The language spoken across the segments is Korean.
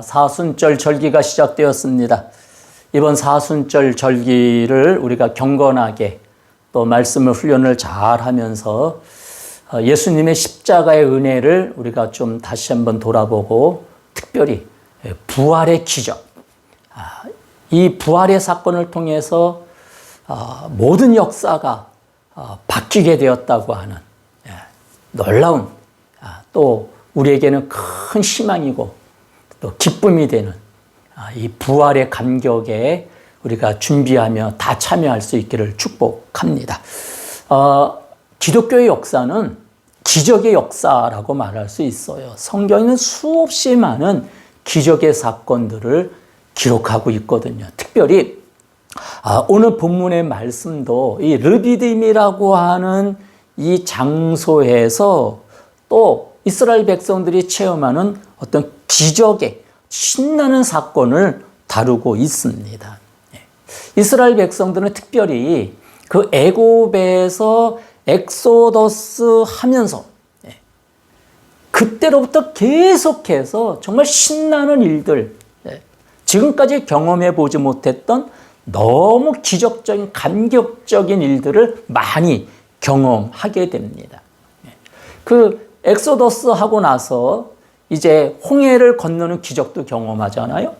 사순절 절기가 시작되었습니다. 이번 사순절 절기를 우리가 경건하게 또 말씀을 훈련을 잘 하면서 예수님의 십자가의 은혜를 우리가 좀 다시 한번 돌아보고 특별히 부활의 기적, 이 부활의 사건을 통해서 모든 역사가 바뀌게 되었다고 하는 놀라운 또 우리에게는 큰 희망이고 또 기쁨이 되는 이 부활의 감격에 우리가 준비하며 다 참여할 수 있기를 축복합니다. 기독교의 역사는 기적의 역사라고 말할 수 있어요. 성경에는 수없이 많은 기적의 사건들을 기록하고 있거든요. 특별히 오늘 본문의 말씀도 이 르비딤이라고 하는 이 장소에서 또 이스라엘 백성들이 체험하는 어떤 기적의 신나는 사건을 다루고 있습니다. 이스라엘 백성들은 특별히 그 애굽에서 엑소더스 하면서 그때로부터 계속해서 정말 신나는 일들, 지금까지 경험해 보지 못했던 너무 기적적인 감격적인 일들을 많이 경험하게 됩니다. 그 엑소더스 하고 나서 이제 홍해를 건너는 기적도 경험하잖아요.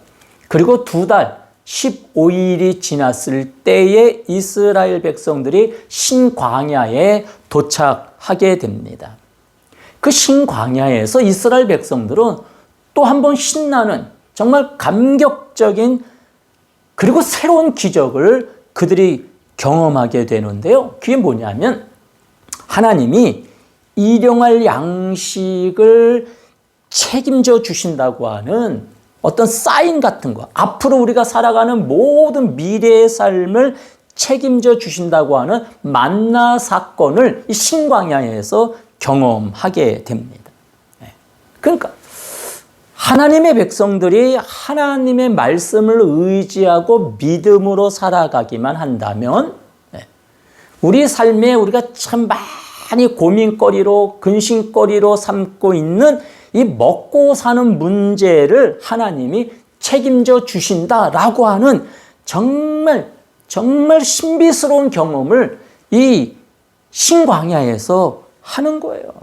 그리고 2달 15일이 지났을 때에 이스라엘 백성들이 신광야에 도착하게 됩니다. 그 신광야에서 이스라엘 백성들은 또 한 번 신나는 정말 감격적인 그리고 새로운 기적을 그들이 경험하게 되는데요. 그게 뭐냐면 하나님이 일용할 양식을 책임져 주신다고 하는 어떤 사인 같은 거, 앞으로 우리가 살아가는 모든 미래의 삶을 책임져 주신다고 하는 만나 사건을 이 신광야에서 경험하게 됩니다. 그러니까 하나님의 백성들이 하나님의 말씀을 의지하고 믿음으로 살아가기만 한다면 우리 삶에 우리가 참 많이 고민거리로 근심거리로 삼고 있는 이 먹고 사는 문제를 하나님이 책임져 주신다라고 하는 정말 신비스러운 경험을 이 신광야에서 하는 거예요.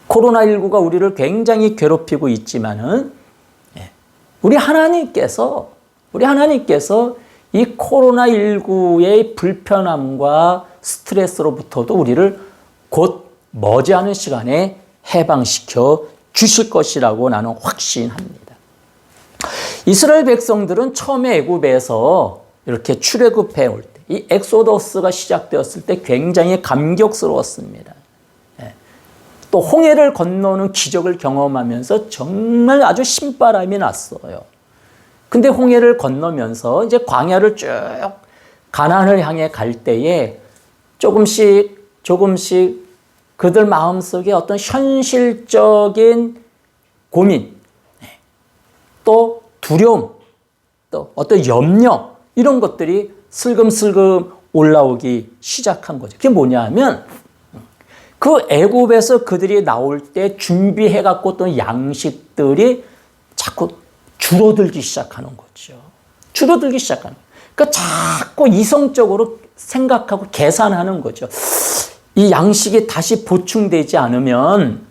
코로나19가 우리를 굉장히 괴롭히고 있지만은 우리 하나님께서 이 코로나19의 불편함과 스트레스로부터도 우리를 곧 머지않은 시간에 해방시켜 주실 것이라고 나는 확신합니다. 이스라엘 백성들은 처음에 애굽에서 이렇게 출애굽해 올 때, 이 엑소더스가 시작되었을 때 굉장히 감격스러웠습니다. 또 홍해를 건너는 기적을 경험하면서 정말 아주 신바람이 났어요. 근데 홍해를 건너면서 이제 광야를 쭉 가나안을 향해 갈 때에 조금씩 그들 마음속에 어떤 현실적인 고민, 또 두려움, 또 어떤 염려 이런 것들이 슬금슬금 올라오기 시작한 거죠. 그게 뭐냐 하면 그 애굽에서 그들이 나올 때 준비해 갖고 또 양식들이 자꾸 줄어들기 시작하는 거죠. 줄어들기 시작하는 거예요. 그러니까 자꾸 이성적으로 생각하고 계산하는 거죠. 이 양식이 다시 보충되지 않으면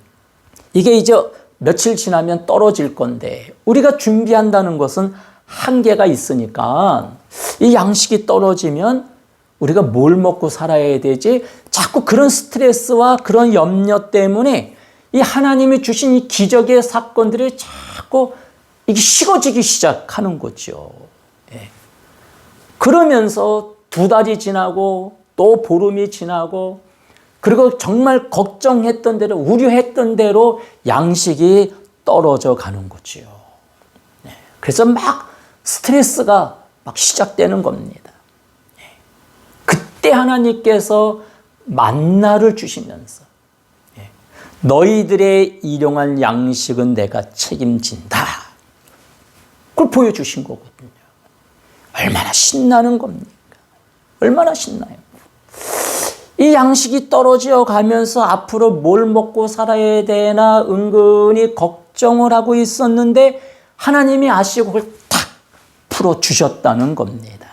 이게 이제 며칠 지나면 떨어질 건데 우리가 준비한다는 것은 한계가 있으니까 이 양식이 떨어지면 우리가 뭘 먹고 살아야 되지? 자꾸 그런 스트레스와 그런 염려 때문에 이 하나님이 주신 이 기적의 사건들이 자꾸 이게 식어지기 시작하는 거죠. 그러면서 2달이 지나고 또 보름이 지나고 그리고 정말 걱정했던 대로 우려했던 대로 양식이 떨어져 가는 거죠. 그래서 막 스트레스가 막 시작되는 겁니다. 그때 하나님께서 만나를 주시면서 너희들의 일용할 양식은 내가 책임진다. 그걸 보여주신 거거든요. 얼마나 신나는 겁니까? 얼마나 신나요. 이 양식이 떨어져 가면서 앞으로 뭘 먹고 살아야 되나 은근히 걱정을 하고 있었는데 하나님이 아시고 그걸 탁 풀어주셨다는 겁니다.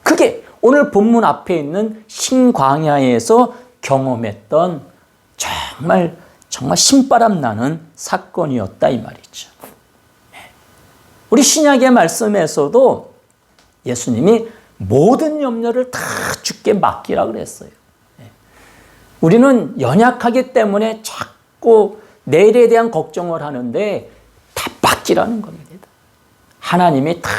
그게 오늘 본문 앞에 있는 신광야에서 경험했던 정말 신바람 나는 사건이었다 이 말이죠. 우리 신약의 말씀에서도 예수님이 모든 염려를 다 주께 맡기라 그랬어요. 우리는 연약하기 때문에 자꾸 내일에 대한 걱정을 하는데 다 맡기라는 겁니다. 하나님이 다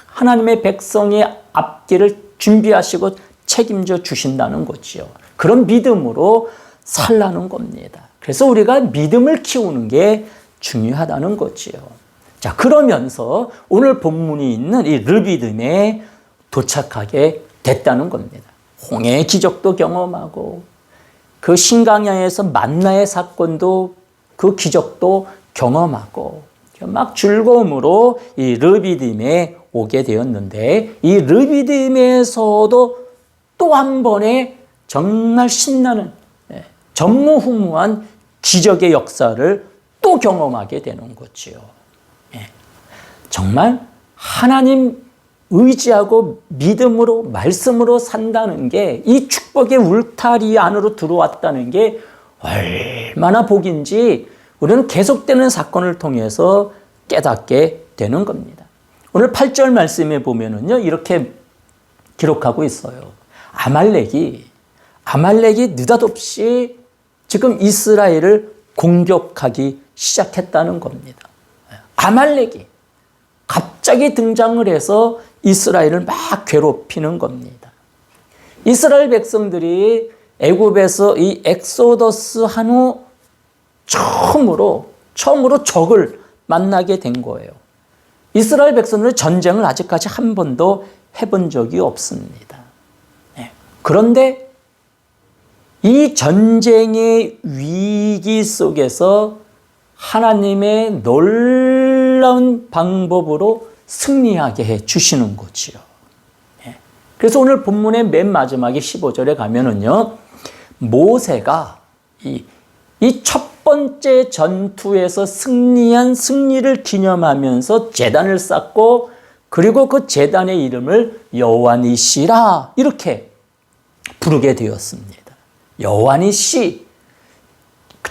하나님의 백성의 앞길을 준비하시고 책임져 주신다는 거지요. 그런 믿음으로 살라는 겁니다. 그래서 우리가 믿음을 키우는 게 중요하다는 거지요. 자, 그러면서 오늘 본문이 있는 이 르비딤에 도착하게 됐다는 겁니다. 홍해의 기적도 경험하고 그 신강야에서 만나의 사건도 그 기적도 경험하고 막 즐거움으로 이 르비딤에 오게 되었는데 이 르비딤에서도 또 한 번의 정말 신나는 전무후무한 기적의 역사를 또 경험하게 되는 거지요. 정말 하나님 의지하고 믿음으로 말씀으로 산다는 게 이 축복의 울타리 안으로 들어왔다는 게 얼마나 복인지 우리는 계속되는 사건을 통해서 깨닫게 되는 겁니다. 오늘 8절 말씀에 보면은요, 이렇게 기록하고 있어요. 아말렉이 느닷없이 지금 이스라엘을 공격하기 시작했다는 겁니다. 아말렉이 갑자기 등장을 해서 이스라엘을 막 괴롭히는 겁니다. 이스라엘 백성들이 애굽에서 이 엑소더스 한 후 처음으로 적을 만나게 된 거예요. 이스라엘 백성들은 전쟁을 아직까지 한 번도 해본 적이 없습니다. 그런데 이 전쟁의 위기 속에서 하나님의 놀라운 방법으로 승리하게 해 주시는 거지요. 그래서 오늘 본문의 맨 마지막에 15절에 가면은요, 모세가 이 첫 번째 전투에서 승리한 승리를 기념하면서 제단을 쌓고 그리고 그 제단의 이름을 여호와니시라 이렇게 부르게 되었습니다. 여호와니시,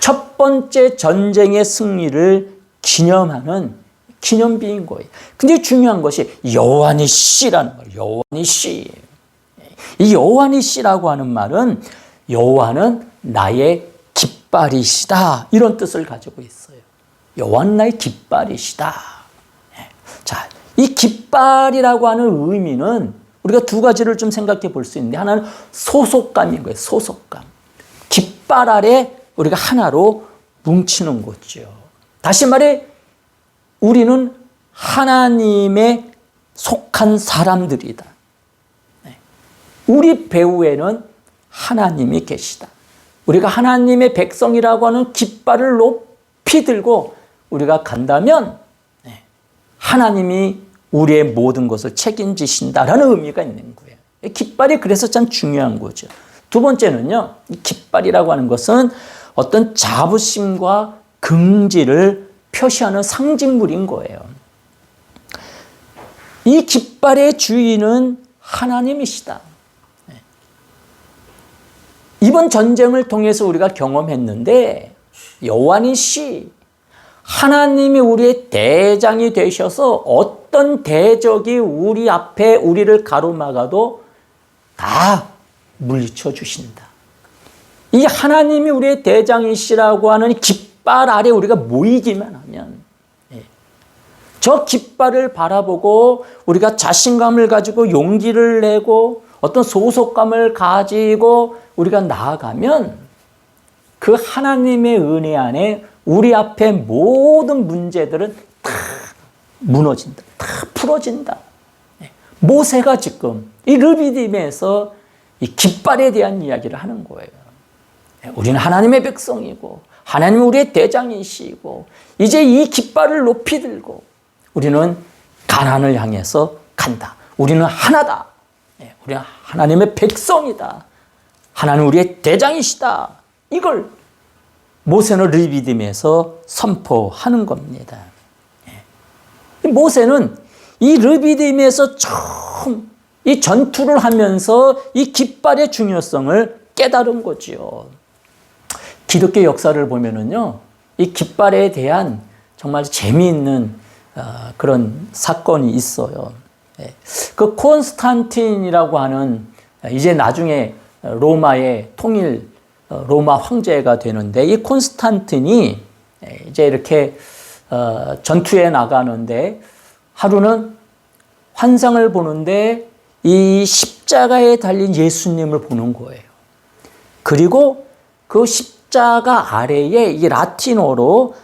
첫 번째 전쟁의 승리를 기념하는 기념비인 거예요. 근데 중요한 것이 여호와니시라는 거예요. 여호와니시. 이 여호와니시라고 하는 말은 여호와는 나의 깃발이시다 이런 뜻을 가지고 있어요. 여호와는 나의 깃발이시다. 자, 이 깃발이라고 하는 의미는 우리가 두 가지를 좀 생각해 볼 수 있는데 하나는 소속감인 거예요. 소속감. 깃발 아래 우리가 하나로 뭉치는 거죠. 다시 말해 우리는 하나님의 속한 사람들이다. 우리 배후에는 하나님이 계시다. 우리가 하나님의 백성이라고 하는 깃발을 높이 들고 우리가 간다면 하나님이 우리의 모든 것을 책임지신다라는 의미가 있는 거예요. 깃발이 그래서 참 중요한 거죠. 두 번째는요, 이 깃발이라고 하는 것은 어떤 자부심과 긍지를 표시하는 상징물인 거예요. 이 깃발의 주인은 하나님이시다. 이번 전쟁을 통해서 우리가 경험했는데 여호와니시, 하나님이 우리의 대장이 되셔서 어떤 대적이 우리 앞에 우리를 가로막아도 다 물리쳐 주신다. 이 하나님이 우리의 대장이시라고 하는 깃발 아래 우리가 모이기만 하면 저 깃발을 바라보고 우리가 자신감을 가지고 용기를 내고 어떤 소속감을 가지고 우리가 나아가면 그 하나님의 은혜 안에 우리 앞에 모든 문제들은 다 무너진다. 다 풀어진다. 모세가 지금 이 르비딤에서 이 깃발에 대한 이야기를 하는 거예요. 우리는 하나님의 백성이고 하나님은 우리의 대장이시고 이제 이 깃발을 높이 들고 우리는 가나안을 향해서 간다. 우리는 하나다. 우리는 하나님의 백성이다. 하나님 우리의 대장이시다. 이걸 모세는 르비딤에서 선포하는 겁니다. 모세는 이 르비딤에서 처음 이 전투를 하면서 이 깃발의 중요성을 깨달은 거지요. 기독교 역사를 보면은요, 이 깃발에 대한 정말 재미있는 그런 사건이 있어요. 그 콘스탄틴이라고 하는 이제 나중에 로마의 통일 로마 황제가 되는데, 이 콘스탄틴이 이제 이렇게 전투에 나가는데 하루는 환상을 보는데 이 십자가에 달린 예수님을 보는 거예요. 그리고 그 십자가 아래에 이 라틴어로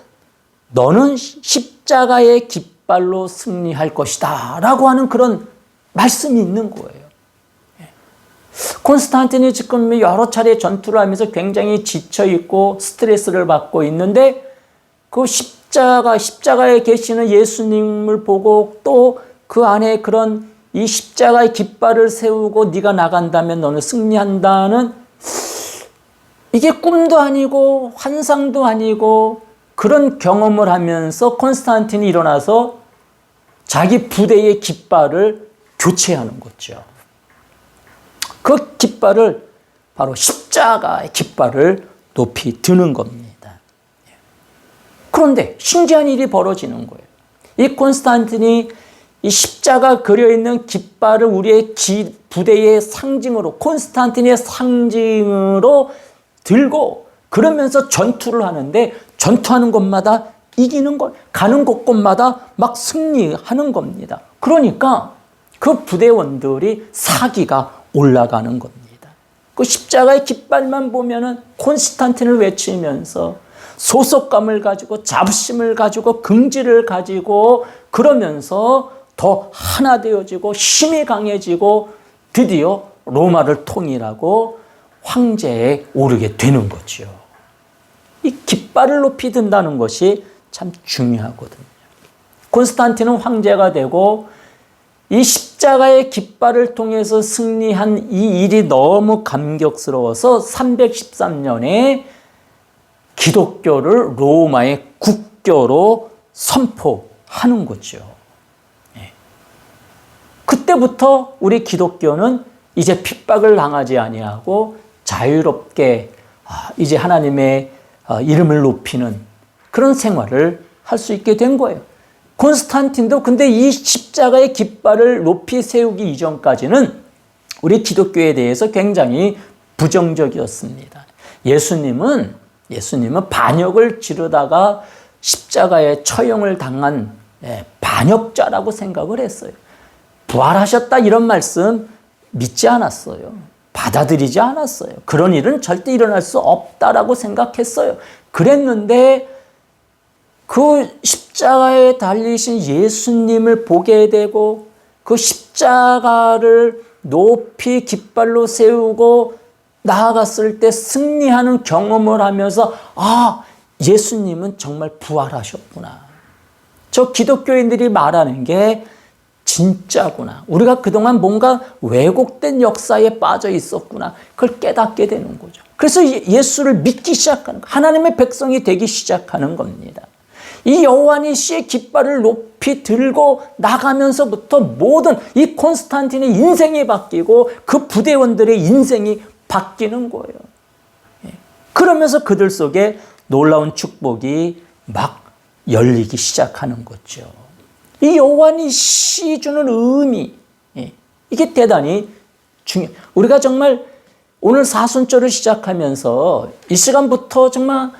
너는 십자가의 깃발로 승리할 것이다 라고 하는 그런 말씀이 있는 거예요. 콘스탄틴이 지금 여러 차례 전투를 하면서 굉장히 지쳐있고 스트레스를 받고 있는데 그 십자가에 계시는 예수님을 보고 또 그 안에 그런 이 십자가의 깃발을 세우고 네가 나간다면 너는 승리한다는, 이게 꿈도 아니고 환상도 아니고 그런 경험을 하면서 콘스탄틴이 일어나서 자기 부대의 깃발을 교체하는 거죠. 그 깃발을 바로 십자가의 깃발을 높이 드는 겁니다. 그런데 신기한 일이 벌어지는 거예요. 이 콘스탄틴이 이 십자가 그려있는 깃발을 우리의 부대의 상징으로, 콘스탄틴의 상징으로 들고 그러면서 전투를 하는데, 전투하는 곳마다 이기는 걸, 가는 곳곳마다 막 승리하는 겁니다. 그러니까 그 부대원들이 사기가 올라가는 겁니다. 그 십자가의 깃발만 보면은 콘스탄틴을 외치면서 소속감을 가지고 자부심을 가지고 긍지를 가지고 그러면서 더 하나 되어지고 힘이 강해지고 드디어 로마를 통일하고 황제에 오르게 되는 거죠. 이 깃발을 높이 든다는 것이 참 중요하거든요. 콘스탄틴은 황제가 되고 이 십자가의 깃발을 통해서 승리한 이 일이 너무 감격스러워서 313년에 기독교를 로마의 국교로 선포하는 거죠. 그때부터 우리 기독교는 이제 핍박을 당하지 아니하고 자유롭게 이제 하나님의 이름을 높이는 그런 생활을 할 수 있게 된 거예요. 콘스탄틴도 근데 이 십자가의 깃발을 높이 세우기 이전까지는 우리 기독교에 대해서 굉장히 부정적이었습니다. 예수님은 반역을 지르다가 십자가에 처형을 당한 반역자라고 생각을 했어요. 부활하셨다 이런 말씀 믿지 않았어요. 받아들이지 않았어요. 그런 일은 절대 일어날 수 없다라고 생각했어요. 그랬는데 그 십자가에 달리신 예수님을 보게 되고 그 십자가를 높이 깃발로 세우고 나아갔을 때 승리하는 경험을 하면서 예수님은 정말 부활하셨구나. 저 기독교인들이 말하는 게 진짜구나. 우리가 그동안 뭔가 왜곡된 역사에 빠져 있었구나. 그걸 깨닫게 되는 거죠. 그래서 예수를 믿기 시작하는 거예요. 하나님의 백성이 되기 시작하는 겁니다. 이 여호와니 씨의 깃발을 높이 들고 나가면서부터 모든 이 콘스탄틴의 인생이 바뀌고 그 부대원들의 인생이 바뀌는 거예요. 그러면서 그들 속에 놀라운 축복이 막 열리기 시작하는 거죠. 이 여호와니 씨 주는 의미, 이게 대단히 중요해요. 우리가 정말 오늘 사순절을 시작하면서 이 시간부터 정말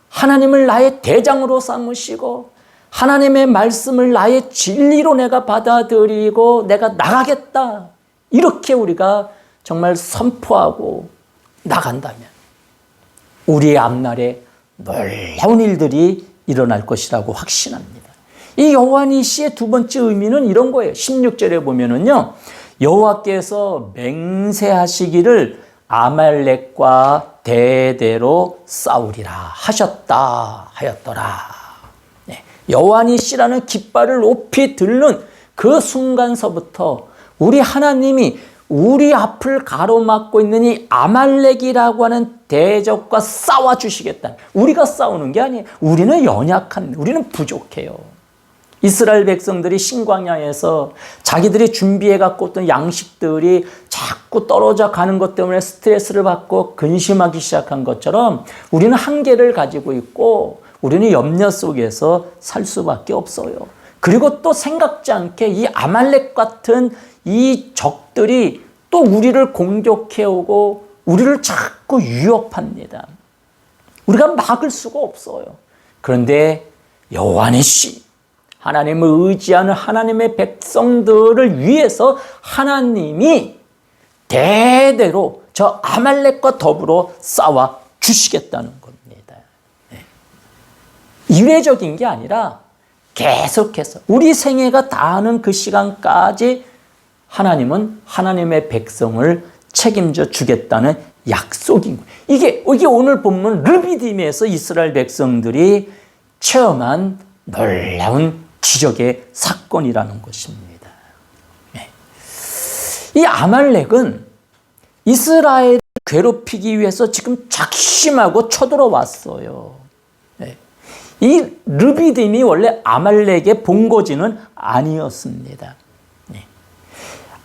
하나님을 나의 대장으로 삼으시고 하나님의 말씀을 나의 진리로 내가 받아들이고 내가 나가겠다, 이렇게 우리가 정말 선포하고 나간다면 우리의 앞날에 놀라운 일들이 일어날 것이라고 확신합니다. 이 여호와니 씨의 두 번째 의미는 이런 거예요. 16절에 보면은요, 여호와께서 맹세하시기를 아말렉과 대대로 싸우리라 하였더라. 여호와니 씨라는 깃발을 높이 들는 그 순간서부터 우리 하나님이 우리 앞을 가로막고 있는 이 아말렉이라고 하는 대적과 싸워주시겠다. 우리가 싸우는 게 아니에요. 우리는 연약한, 우리는 부족해요. 이스라엘 백성들이 신광야에서 자기들이 준비해 갖고 있던 양식들이 자꾸 떨어져 가는 것 때문에 스트레스를 받고 근심하기 시작한 것처럼 우리는 한계를 가지고 있고 우리는 염려 속에서 살 수밖에 없어요. 그리고 또 생각지 않게 이 아말렉 같은 이 적들이 또 우리를 공격해 오고 우리를 자꾸 위협합니다. 우리가 막을 수가 없어요. 그런데 여호와의 시 하나님을 의지하는 하나님의 백성들을 위해서 하나님이 대대로 저 아말렉과 더불어 싸워 주시겠다는 겁니다. 이례적인 게 아니라 계속해서 우리 생애가 다하는 그 시간까지 하나님은 하나님의 백성을 책임져 주겠다는 약속인 거예요. 이게 오늘 본문 르비딤에서 이스라엘 백성들이 체험한 놀라운 기적의 사건이라는 것입니다. 이 아말렉은 이스라엘을 괴롭히기 위해서 지금 작심하고 쳐들어왔어요. 이 르비딤이 원래 아말렉의 본거지는 아니었습니다.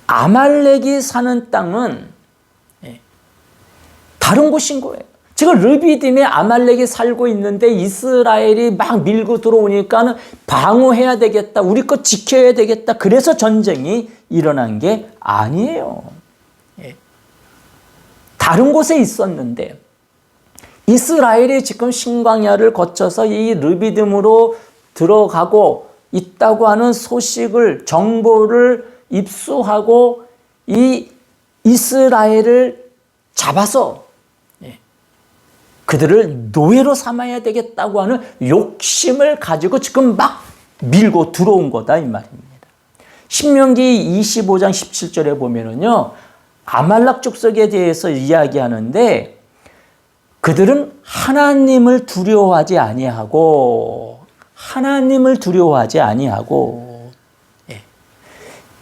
아말렉이 사는 땅은 다른 곳인 거예요. 지금 르비딤에 아말렉이 살고 있는데 이스라엘이 막 밀고 들어오니까 방어해야 되겠다. 우리 것 지켜야 되겠다. 그래서 전쟁이 일어난 게 아니에요. 다른 곳에 있었는데 이스라엘이 지금 신광야를 거쳐서 이 르비딤으로 들어가고 있다고 하는 소식을, 정보를 입수하고 이 이스라엘을 잡아서 그들을 노예로 삼아야 되겠다고 하는 욕심을 가지고 지금 막 밀고 들어온 거다 이 말입니다. 신명기 25장 17절에 보면은요, 아말렉 족속에 대해서 이야기하는데 그들은 하나님을 두려워하지 아니하고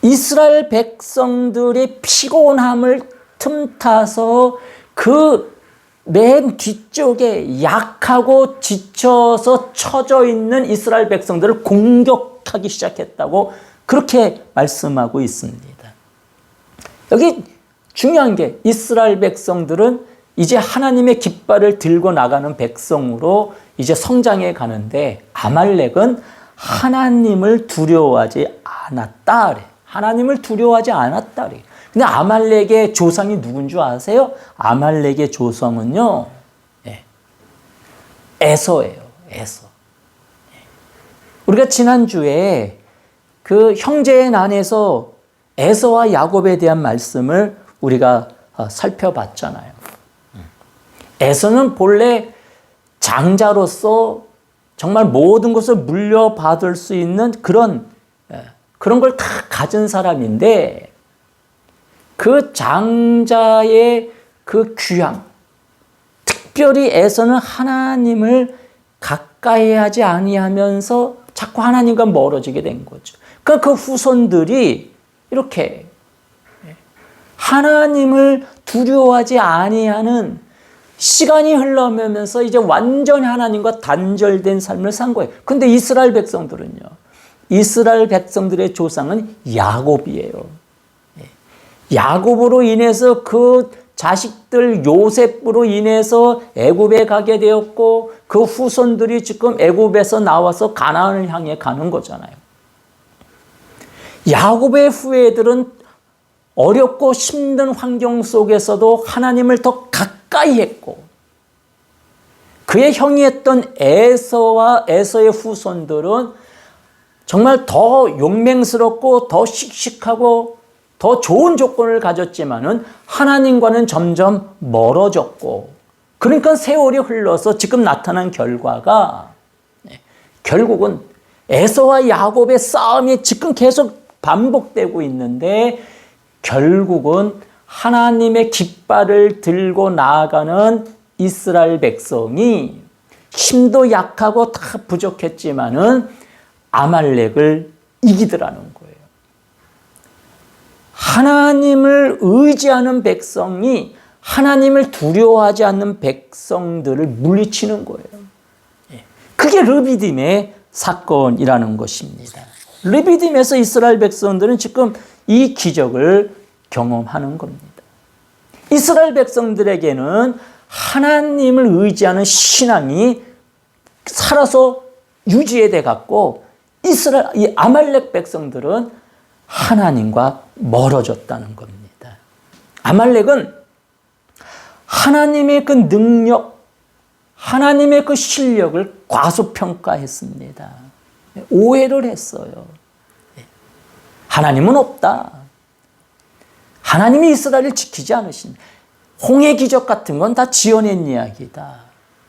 이스라엘 백성들의 피곤함을 틈타서 그 맨 뒤쪽에 약하고 지쳐서 처져 있는 이스라엘 백성들을 공격하기 시작했다고 그렇게 말씀하고 있습니다. 여기 중요한 게 이스라엘 백성들은 이제 하나님의 깃발을 들고 나가는 백성으로 이제 성장해 가는데 아말렉은 하나님을 두려워하지 않았다. 하나님을 두려워하지 않았다. 근데 아말렉의 조상이 누군 줄 아세요? 아말렉의 조상은요, 에서예요. 에서. 우리가 지난주에 그 형제의 난에서 에서와 야곱에 대한 말씀을 우리가 살펴봤잖아요. 에서는 본래 장자로서 정말 모든 것을 물려받을 수 있는 그런 걸 다 가진 사람인데 그 장자의 그 귀함, 특별히 에서는 하나님을 가까이 하지 아니하면서 자꾸 하나님과 멀어지게 된 거죠. 그러니까 그 후손들이 이렇게 하나님을 두려워하지 아니하는 시간이 흘러가면서 이제 완전히 하나님과 단절된 삶을 산 거예요. 근데 이스라엘 백성들은요, 이스라엘 백성들의 조상은 야곱이에요. 야곱으로 인해서 그 자식들 요셉으로 인해서 애굽에 가게 되었고 그 후손들이 지금 애굽에서 나와서 가나안을 향해 가는 거잖아요. 야곱의 후예들은 어렵고 힘든 환경 속에서도 하나님을 더 가까이 했고 그의 형이었던 에서의 후손들은 정말 더 용맹스럽고 더 씩씩하고 더 좋은 조건을 가졌지만은 하나님과는 점점 멀어졌고 그러니까 세월이 흘러서 지금 나타난 결과가 결국은 에서와 야곱의 싸움이 지금 계속 반복되고 있는데 결국은 하나님의 깃발을 들고 나아가는 이스라엘 백성이 힘도 약하고 다 부족했지만은 아말렉을 이기더라는 거예요. 하나님을 의지하는 백성이 하나님을 두려워하지 않는 백성들을 물리치는 거예요. 그게 르비딤의 사건이라는 것입니다. 르비딤에서 이스라엘 백성들은 지금 이 기적을 경험하는 겁니다. 이스라엘 백성들에게는 하나님을 의지하는 신앙이 살아서 유지돼 갖고 이 아말렉 백성들은 하나님과 멀어졌다는 겁니다. 아말렉은 하나님의 그 능력, 하나님의 그 실력을 과소평가했습니다. 오해를 했어요. 하나님은 없다. 하나님이 이스라엘을 지키지 않으신 홍해 기적 같은 건 다 지어낸 이야기다.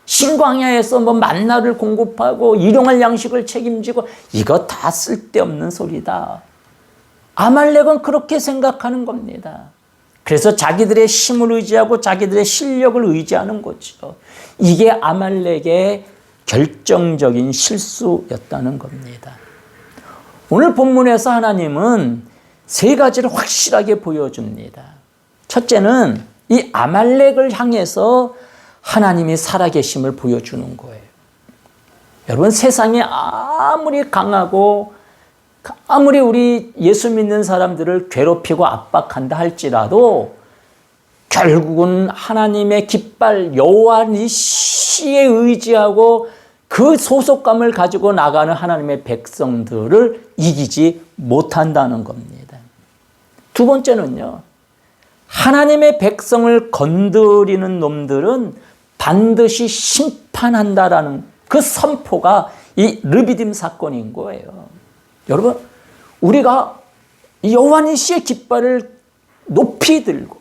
신광야에서 뭐 만나를 공급하고 일용할 양식을 책임지고 이거 다 쓸데없는 소리다. 아말렉은 그렇게 생각하는 겁니다. 그래서 자기들의 힘을 의지하고 자기들의 실력을 의지하는 거죠. 이게 아말렉의 결정적인 실수였다는 겁니다. 오늘 본문에서 하나님은 세 가지를 확실하게 보여줍니다. 첫째는 이 아말렉을 향해서 하나님이 살아계심을 보여주는 거예요. 여러분, 세상에 아무리 강하고 아무리 우리 예수 믿는 사람들을 괴롭히고 압박한다 할지라도 결국은 하나님의 깃발 여호와 니시에 의지하고 그 소속감을 가지고 나가는 하나님의 백성들을 이기지 못한다는 겁니다. 두 번째는요, 하나님의 백성을 건드리는 놈들은 반드시 심판한다라는 그 선포가 이 르비딤 사건인 거예요. 여러분, 우리가 여호와 니시의 깃발을 높이 들고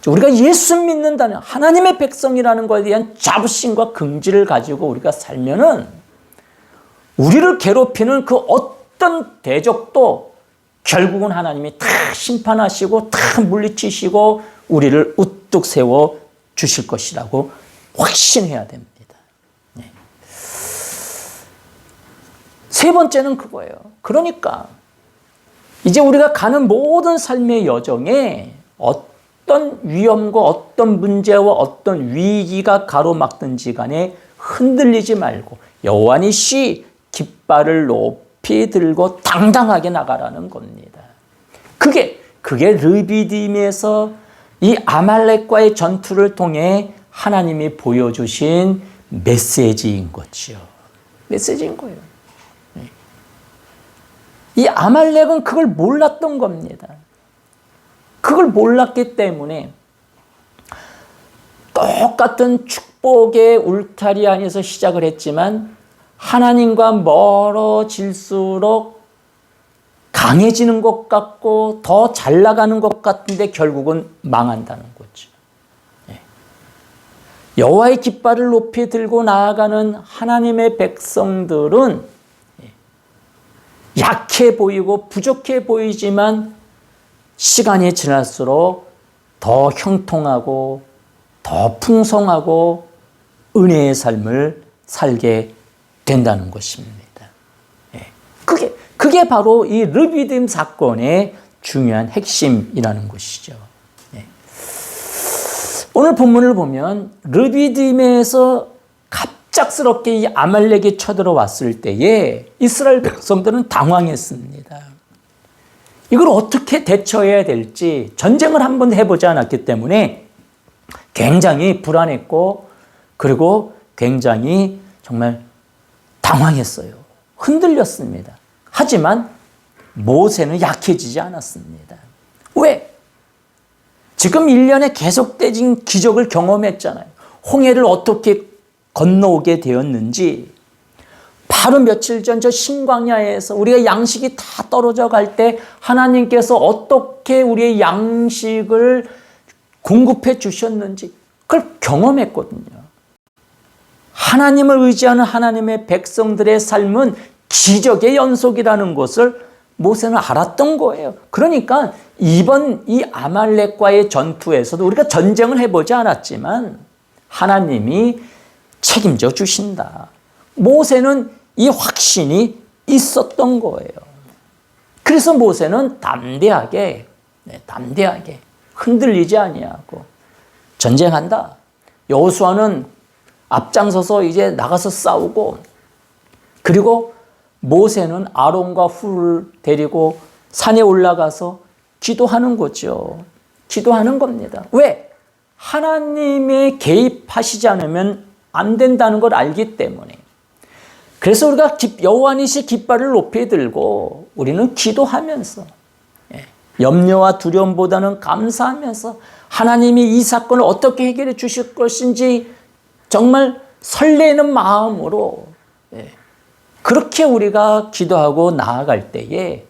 우리가 예수 믿는다는 하나님의 백성이라는 것에 대한 자부심과 긍지를 가지고 우리가 살면은 우리를 괴롭히는 그 어떤 대적도 결국은 하나님이 다 심판하시고 다 물리치시고 우리를 우뚝 세워 주실 것이라고 확신해야 됩니다. 네. 세 번째는 그거예요. 그러니까 이제 우리가 가는 모든 삶의 여정에 어떤 위험과 어떤 문제와 어떤 위기가 가로막든지 간에 흔들리지 말고 여호와 니시 깃발을 높이 들고 당당하게 나가라는 겁니다. 그게 르비딤에서 이 아말렉과의 전투를 통해 하나님이 보여주신 메시지인 거죠. 메시지인 거예요. 이 아말렉은 그걸 몰랐던 겁니다. 그걸 몰랐기 때문에 똑같은 축복의 울타리 안에서 시작을 했지만 하나님과 멀어질수록 강해지는 것 같고 더 잘 나가는 것 같은데 결국은 망한다는 거죠. 여호와의 깃발을 높이 들고 나아가는 하나님의 백성들은 약해 보이고 부족해 보이지만 시간이 지날수록 더 형통하고 더 풍성하고 은혜의 삶을 살게 된다는 것입니다. 그게 바로 이 르비딤 사건의 중요한 핵심이라는 것이죠. 오늘 본문을 보면 르비딤에서 갑작스럽게 이 아말렉이 쳐들어왔을 때에 이스라엘 백성들은 당황했습니다. 이걸 어떻게 대처해야 될지 전쟁을 한번 해보지 않았기 때문에 굉장히 불안했고 그리고 굉장히 정말 당황했어요. 흔들렸습니다. 하지만 모세는 약해지지 않았습니다. 왜? 지금 1년에 계속된 기적을 경험했잖아요. 홍해를 어떻게 건너오게 되었는지 바로 며칠 전 저 신광야에서 우리가 양식이 다 떨어져 갈 때 하나님께서 어떻게 우리의 양식을 공급해 주셨는지 그걸 경험했거든요. 하나님을 의지하는 하나님의 백성들의 삶은 기적의 연속이라는 것을 모세는 알았던 거예요. 그러니까 이번 이 아말렉과의 전투에서도 우리가 전쟁을 해보지 않았지만 하나님이 책임져 주신다. 모세는 이 확신이 있었던 거예요. 그래서 모세는 담대하게 흔들리지 아니하고 전쟁한다. 여호수아는 앞장서서 이제 나가서 싸우고, 그리고 모세는 아론과 훌을 데리고 산에 올라가서 기도하는 거죠. 기도하는 겁니다. 왜? 하나님의 개입하시지 않으면 안 된다는 걸 알기 때문에. 그래서 우리가 여호와 니시 깃발을 높이 들고 우리는 기도하면서, 염려와 두려움보다는 감사하면서 하나님이 이 사건을 어떻게 해결해 주실 것인지 정말 설레는 마음으로, 그렇게 우리가 기도하고 나아갈 때에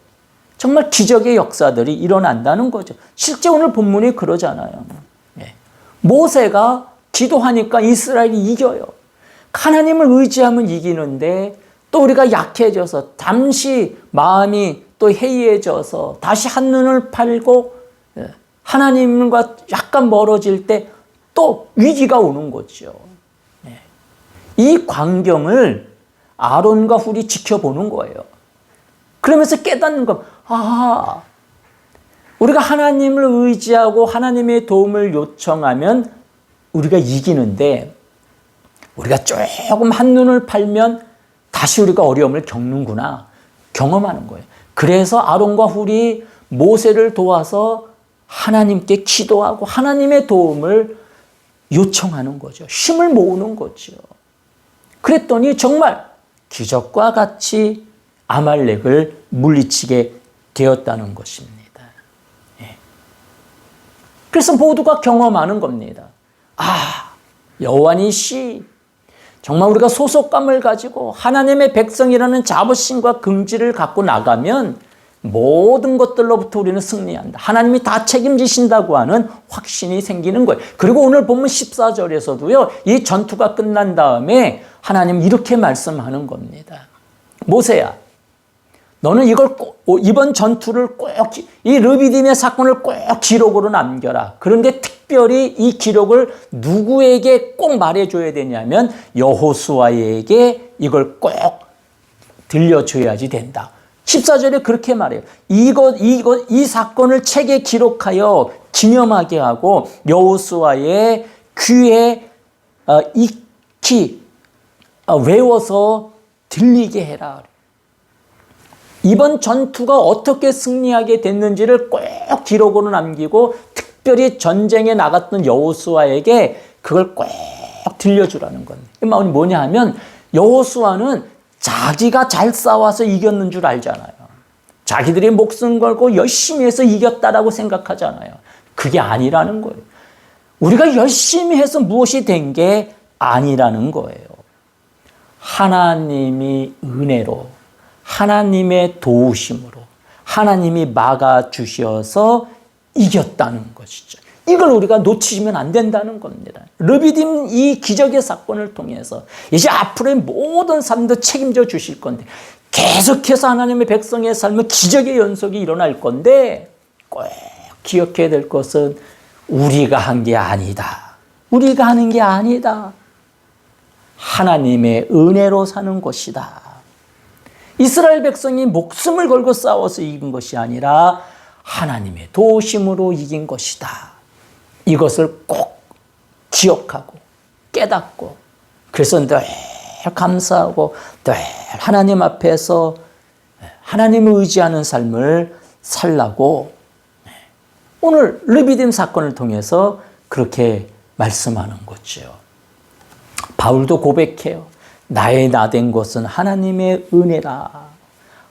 정말 기적의 역사들이 일어난다는 거죠. 실제 오늘 본문이 그러잖아요. 모세가 기도하니까 이스라엘이 이겨요. 하나님을 의지하면 이기는데, 또 우리가 약해져서 잠시 마음이 또 해이해져서 다시 한눈을 팔고 하나님과 약간 멀어질 때 또 위기가 오는 거죠. 이 광경을 아론과 훌이 지켜보는 거예요. 그러면서 깨닫는 거, 우리가 하나님을 의지하고 하나님의 도움을 요청하면 우리가 이기는데, 우리가 조금 한눈을 팔면 다시 우리가 어려움을 겪는구나 경험하는 거예요. 그래서 아론과 훌이 모세를 도와서 하나님께 기도하고 하나님의 도움을 요청하는 거죠. 힘을 모으는 거죠. 그랬더니 정말 기적과 같이 아말렉을 물리치게 되었다는 것입니다. 그래서 모두가 경험하는 겁니다. 여호와 니시, 정말 우리가 소속감을 가지고 하나님의 백성이라는 자부심과 긍지를 갖고 나가면 모든 것들로부터 우리는 승리한다. 하나님이 다 책임지신다고 하는 확신이 생기는 거예요. 그리고 오늘 보면 14절에서도요, 이 전투가 끝난 다음에 하나님 이렇게 말씀하는 겁니다. 모세야, 너는 이번 전투를 꼭, 이 르비딤의 사건을 꼭 기록으로 남겨라. 그런데 특별히 이 기록을 누구에게 꼭 말해줘야 되냐면 여호수아에게 이걸 꼭 들려줘야지 된다. 14절에 그렇게 말해요. 이 사건을 책에 기록하여 기념하게 하고 여호수아의 귀에 익히 외워서 들리게 해라. 이번 전투가 어떻게 승리하게 됐는지를 꼭 기록으로 남기고 특별히 전쟁에 나갔던 여호수아에게 그걸 꼭 들려주라는 겁니다. 이 마음이 뭐냐 하면 여호수아는 자기가 잘 싸워서 이겼는 줄 알잖아요. 자기들이 목숨 걸고 열심히 해서 이겼다라고 생각하잖아요. 그게 아니라는 거예요. 우리가 열심히 해서 무엇이 된 게 아니라는 거예요. 하나님이 은혜로, 하나님의 도우심으로 하나님이 막아주셔서 이겼다는 것이죠. 이걸 우리가 놓치면 안 된다는 겁니다. 르비딤 이 기적의 사건을 통해서 이제 앞으로의 모든 삶도 책임져 주실 건데, 계속해서 하나님의 백성의 삶은 기적의 연속이 일어날 건데, 꼭 기억해야 될 것은 우리가 한 게 아니다. 우리가 하는 게 아니다. 하나님의 은혜로 사는 것이다. 이스라엘 백성이 목숨을 걸고 싸워서 이긴 것이 아니라 하나님의 도우심으로 이긴 것이다. 이것을 꼭 기억하고 깨닫고, 그래서 늘 감사하고 늘 하나님 앞에서 하나님을 의지하는 삶을 살라고 오늘 르비딤 사건을 통해서 그렇게 말씀하는 거죠. 바울도 고백해요. 나의 나된 것은 하나님의 은혜라.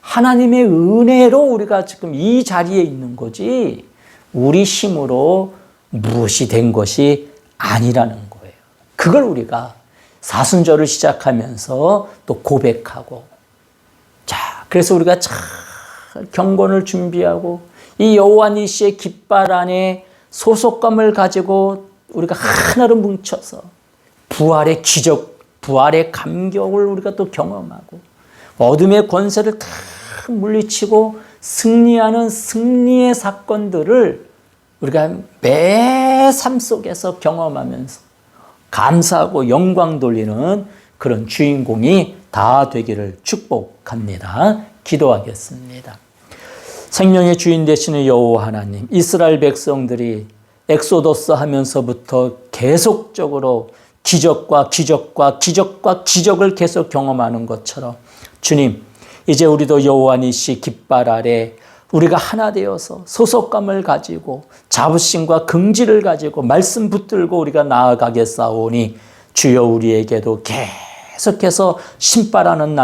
하나님의 은혜로 우리가 지금 이 자리에 있는 거지 우리 힘으로 무엇이 된 것이 아니라는 거예요. 그걸 우리가 사순절을 시작하면서 또 고백하고, 자, 그래서 우리가 잘 경건을 준비하고 이 여호와 니시의 깃발 안에 소속감을 가지고 우리가 하나로 뭉쳐서 부활의 기적, 부활의 감격을 우리가 또 경험하고 어둠의 권세를 다 물리치고 승리하는 승리의 사건들을 우리가 매 삶 속에서 경험하면서 감사하고 영광 돌리는 그런 주인공이 다 되기를 축복합니다. 기도하겠습니다. 생명의 주인 되시는 여호와 하나님, 이스라엘 백성들이 엑소더스 하면서부터 계속적으로 기적과 기적을 계속 경험하는 것처럼 주님, 이제 우리도 여호와 니시 깃발 아래 우리가 하나 되어서 소속감을 가지고 자부심과 긍지를 가지고 말씀 붙들고 우리가 나아가겠사오니 주여 우리에게도 계속해서 신바람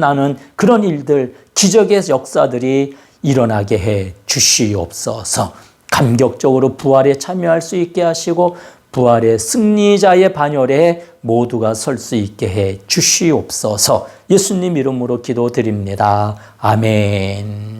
나는 그런 일들, 기적의 역사들이 일어나게 해 주시옵소서. 감격적으로 부활에 참여할 수 있게 하시고 부활의 승리자의 반열에 모두가 설 수 있게 해 주시옵소서. 예수님 이름으로 기도드립니다. 아멘.